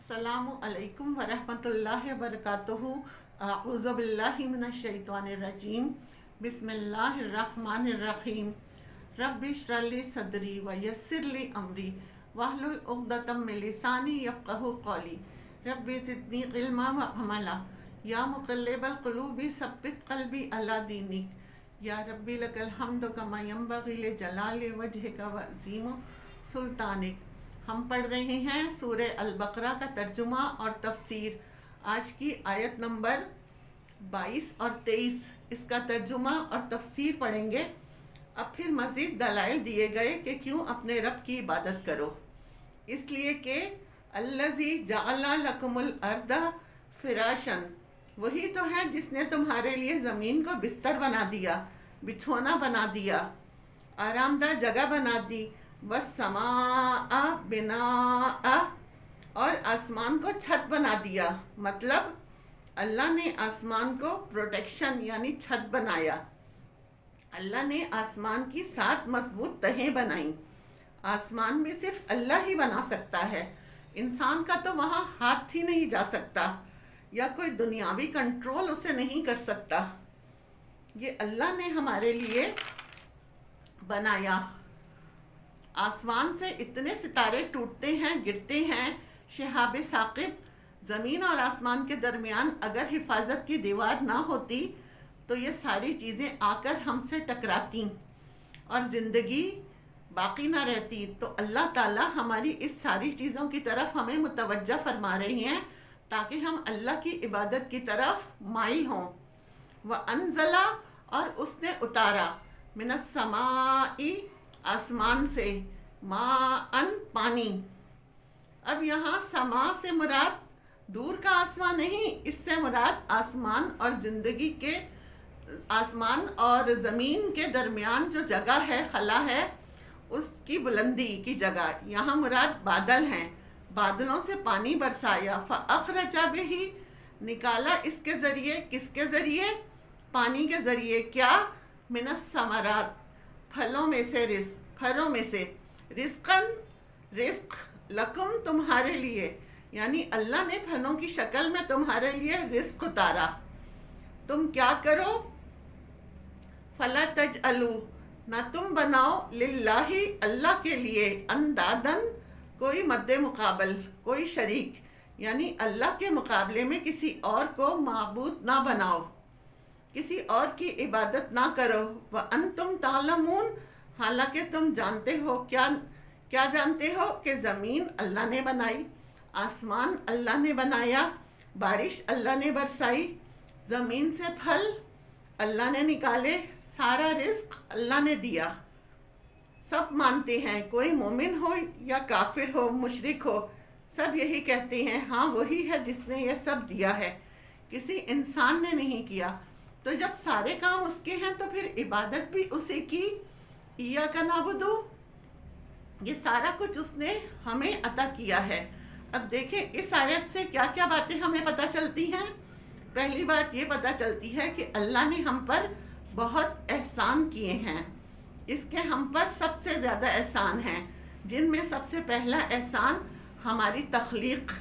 अस्सलामु अलैकुम वरहमतुल्लाहि वबरकातुहू। अऊज़ु बिल्लाहि मिनश शैतानिर रजीम। बिस्मिल्लाहिर रहमानिर रहीम। रब्बि इश्रह ली सदरी व यस्सिर ली अमरी वहलुल उक़दतम मिन लिसानी यफ़क़हू क़ौली। रब्बि ज़िदनी इल्मा व अमला। या मुक़ल्लिबल क़ुलूबि सब्बित क़ल्बी अला दीनिक। या रब्बी लकल हम्दु कमा यंबग़ी लिजलालि वजहिका व अज़ीम सुल्तानिक। हम पढ़ रहे हैं सूरह अल-बक़रा का तर्जुमा और तफसीर। आज की आयत नंबर 22 और 23 इसका तर्जुमा और तफसीर पढ़ेंगे। अब फिर मज़ीद दलाइल दिए गए कि क्यों अपने रब की इबादत करो। इसलिए कि अल्लज़ी जअला लकुमुल अर्दा फ़िराशन, वही तो है जिसने तुम्हारे लिए ज़मीन को बिस्तर बना दिया, बिछोना बना दिया, आरामदाह जगह बना दी। वस्समाअ बिनाअ, और आसमान को छत बना दिया। मतलब अल्लाह ने आसमान को प्रोटेक्शन यानी छत बनाया। अल्लाह ने आसमान की 7 मजबूत तहें बनाई। आसमान में सिर्फ अल्लाह ही बना सकता है, इंसान का तो वहाँ हाथ ही नहीं जा सकता, या कोई दुनियावी कंट्रोल उसे नहीं कर सकता। ये अल्लाह ने हमारे लिए बनाया। आसमान से इतने सितारे टूटते हैं, गिरते हैं, शहाब साक़िब। ज़मीन और आसमान के दरमियान अगर हिफाजत की दीवार ना होती तो ये सारी चीज़ें आकर हमसे टकराती और ज़िंदगी बाकी ना रहती। तो अल्लाह ताला हमारी इस सारी चीज़ों की तरफ हमें मुतवज्जा फरमा रही हैं ताकि हम अल्लाह की इबादत की तरफ माइल हों। व अनज़ला, और उसने उतारा, मिनस समाई, आसमान से, माअन, पानी। अब यहाँ समा से मुराद दूर का आसमान नहीं, इससे मुराद आसमान और ज़िंदगी के, आसमान और ज़मीन के दरमियान जो जगह है, खला है, उसकी बुलंदी की जगह। यहाँ मुराद बादल हैं। बादलों से पानी बरसाया। फ़अख़रजा बिही, निकाला इसके ज़रिए। किसके ज़रिए? पानी के ज़रिए। क्या? मिनस समरात, फलों में से, रिज़्क़, फलों में से, रिज़्क़न, रिज़्क़, लकुम, तुम्हारे लिए। यानी अल्लाह ने फलों की शक्ल में तुम्हारे लिए रिज़्क़ उतारा। तुम क्या करो? फला तजअलू, ना तुम बनाओ, लिल्लाही, अल्लाह के लिए, अंदादन, कोई मद्दे मुकाबल, कोई शरीक, यानी अल्लाह के मुकाबले में किसी और को माबूद ना बनाओ, किसी और की इबादत ना करो। व अंतुम तालमून, हालांकि तुम जानते हो, क्या जानते हो? कि ज़मीन अल्लाह ने बनाई, आसमान अल्लाह ने बनाया, बारिश अल्लाह ने बरसाई, ज़मीन से फल अल्लाह ने निकाले, सारा रिज़्क़ अल्लाह ने दिया। सब मानते हैं, कोई मोमिन हो या काफिर हो, मुशरिक हो, सब यही कहते हैं, हाँ वही है जिसने ये सब दिया है, किसी इंसान ने नहीं किया। तो जब सारे काम उसके हैं तो फिर इबादत भी उसी की। इय्याका नअबुदु, ये सारा कुछ उसने हमें अता किया है। अब देखें इस आयत से क्या क्या बातें हमें पता चलती हैं। पहली बात ये पता चलती है कि अल्लाह ने हम पर बहुत एहसान किए हैं। इसके हम पर सबसे ज़्यादा एहसान हैं, जिनमें सबसे पहला एहसान हमारी तख्लीक।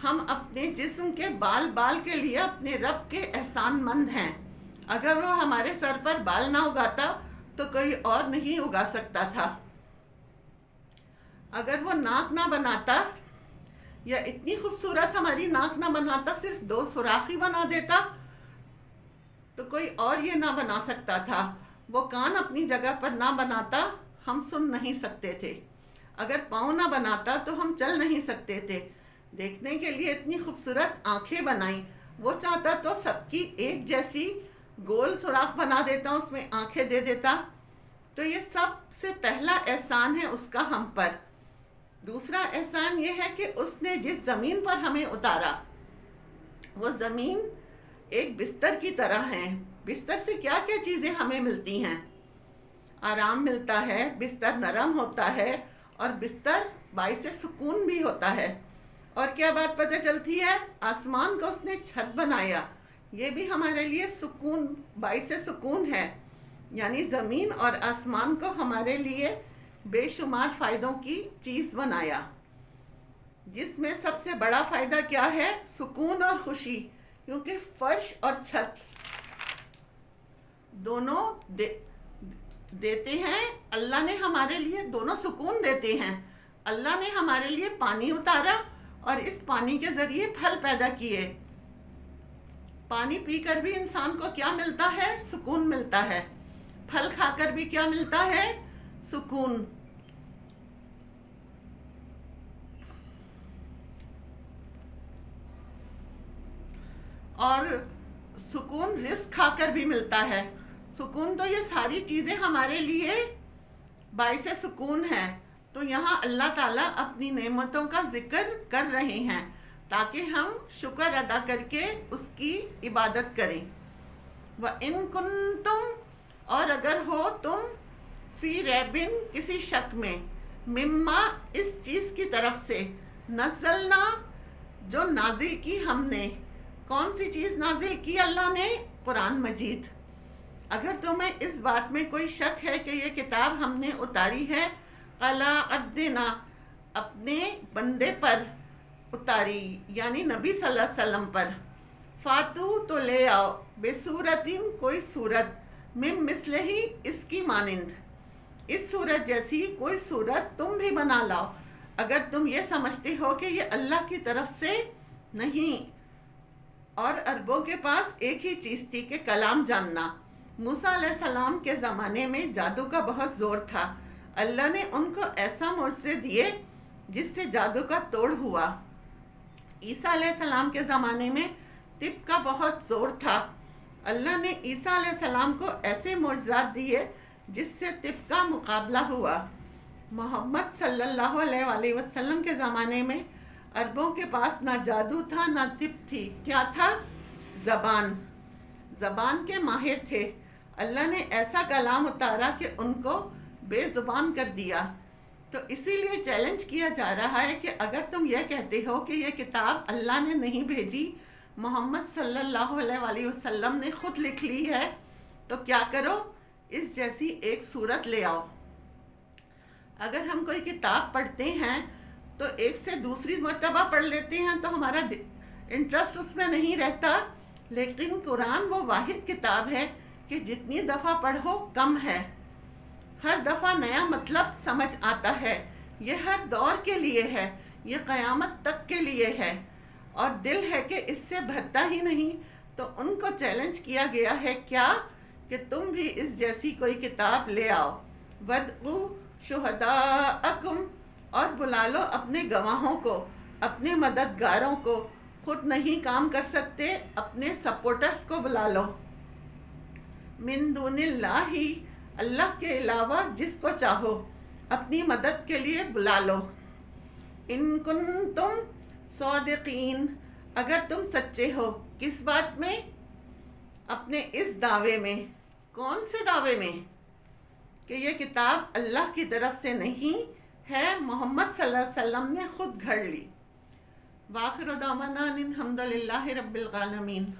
हम अपने जिस्म के बाल बाल के लिए अपने रब के एहसानमंद हैं। अगर वो हमारे सर पर बाल ना उगाता तो कोई और नहीं उगा सकता था। अगर वो नाक ना बनाता, या इतनी खूबसूरत हमारी नाक ना बनाता, सिर्फ 2 सुराख ही बना देता, तो कोई और ये ना बना सकता था। वो कान अपनी जगह पर ना बनाता, हम सुन नहीं सकते थे। अगर पाँव ना बनाता तो हम चल नहीं सकते थे। देखने के लिए इतनी खूबसूरत आंखें बनाई। वो चाहता तो सबकी एक जैसी गोल सुराख बना देता, उसमें आंखें दे देता। तो ये सबसे पहला एहसान है उसका हम पर। दूसरा एहसान ये है कि उसने जिस ज़मीन पर हमें उतारा, वो ज़मीन एक बिस्तर की तरह है। बिस्तर से क्या क्या चीज़ें हमें मिलती हैं? आराम मिलता है, बिस्तर नरम होता है, और बिस्तर बाइसे सुकून भी होता है। और क्या बात पता चलती है? आसमान को उसने छत बनाया, ये भी हमारे लिए सुकून, बाइसे सुकून है। यानी ज़मीन और आसमान को हमारे लिए बेशुमार फ़ायदों की चीज़ बनाया। جس میں سب سے بڑا فائدہ کیا ہے؟ سکون اور خوشی، کیونکہ فرش اور چھت دونوں دیتے ہیں اللہ نے ہمارے لیے، دونوں سکون دیتے ہیں۔ اللہ نے ہمارے لیے پانی اتارا اور اس پانی کے ذریعے پھل پیدا کیے۔ پانی پی کر بھی انسان کو کیا ملتا ہے؟ سکون ملتا ہے۔ پھل کھا کر بھی کیا ملتا ہے؟ سکون۔ اور سکون رزق کھا کر بھی ملتا ہے۔ سکون تو یہ ساری چیزیں ہمارے لیے باعث سکون ہے۔ تو یہاں اللہ تعالیٰ اپنی نعمتوں کا ذکر کر رہے ہیں تاکہ ہم شکر ادا کر کے اس کی عبادت کریں۔ وَإِن كُنتُمْ، اور اگر ہو تم، فی ریبن، کسی شک میں، مما، اس چیز کی طرف سے، نزلنا، جو نازل کی ہم نے۔ کون سی چیز نازل کی اللہ نے؟ قرآن مجید۔ اگر تمہیں اس بات میں کوئی شک ہے کہ یہ کتاب ہم نے اتاری ہے علی عبدنا، اپنے بندے پر اتاری، یعنی نبی صلی اللہ علیہ وسلم پر، فاتو، تو لے آؤ، بصورتن، کوئی صورت، من مثلہ، اس کی مانند، اس صورت جیسی کوئی صورت تم بھی بنا لاؤ، اگر تم یہ سمجھتے ہو کہ یہ اللہ کی طرف سے نہیں۔ اور عربوں کے پاس ایک ہی چیز تھی کہ کلام جاننا۔ موسیٰ علیہ السلام کے زمانے میں جادو کا بہت زور تھا۔ اللہ نے ان کو ایسا معجزے دیے جس سے جادو کا توڑ ہوا۔ عیسیٰ علیہ السلام کے زمانے میں طب کا بہت زور تھا۔ اللہ نے عیسیٰ علیہ السلام کو ایسے معجزات دیے جس سے طب کا مقابلہ ہوا۔ محمد صلی اللہ علیہ وآلہ وسلم کے زمانے میں عربوں کے پاس نہ جادو تھا نہ طب تھی، کیا تھا؟ زبان۔ زبان کے ماہر تھے۔ اللہ نے ایسا کلام اتارا کہ ان کو بے زبان کر دیا۔ تو اسی لیے چیلنج کیا جا رہا ہے کہ اگر تم یہ کہتے ہو کہ یہ کتاب اللہ نے نہیں بھیجی، محمد صلی اللہ علیہ وآلہ وسلم نے خود لکھ لی ہے، تو کیا کرو؟ اس جیسی ایک صورت لے آؤ۔ اگر ہم کوئی کتاب پڑھتے ہیں تو ایک سے دوسری مرتبہ پڑھ لیتے ہیں تو ہمارا انٹرسٹ اس میں نہیں رہتا، لیکن قرآن وہ واحد کتاب ہے کہ جتنی دفعہ پڑھو کم ہے۔ ہر دفعہ نیا مطلب سمجھ آتا ہے۔ یہ ہر دور کے لیے ہے، یہ قیامت تک کے لیے ہے، اور دل ہے کہ اس سے بھرتا ہی نہیں۔ تو ان کو چیلنج کیا گیا ہے کیا؟ کہ تم بھی اس جیسی کوئی کتاب لے آؤ۔ وَادْعُوا شُهَدَاءَكُمْ، اور بلا لو اپنے گواہوں کو، اپنے مددگاروں کو۔ خود نہیں کام کر سکتے، اپنے سپورٹرز کو بلا لو۔ من دون اللہ، اللہ کے علاوہ جس کو چاہو اپنی مدد کے لیے بلا لو۔ ان کنتم صادقین، اگر تم سچے ہو، کس بات میں؟ اپنے اس دعوے میں۔ کون سے دعوے میں؟ کہ یہ کتاب اللہ کی طرف سے نہیں ہے، محمد صلی اللہ علیہ وسلم نے خود گھڑ لی۔ وآخر دعوانا ان الحمد للہ رب العالمین۔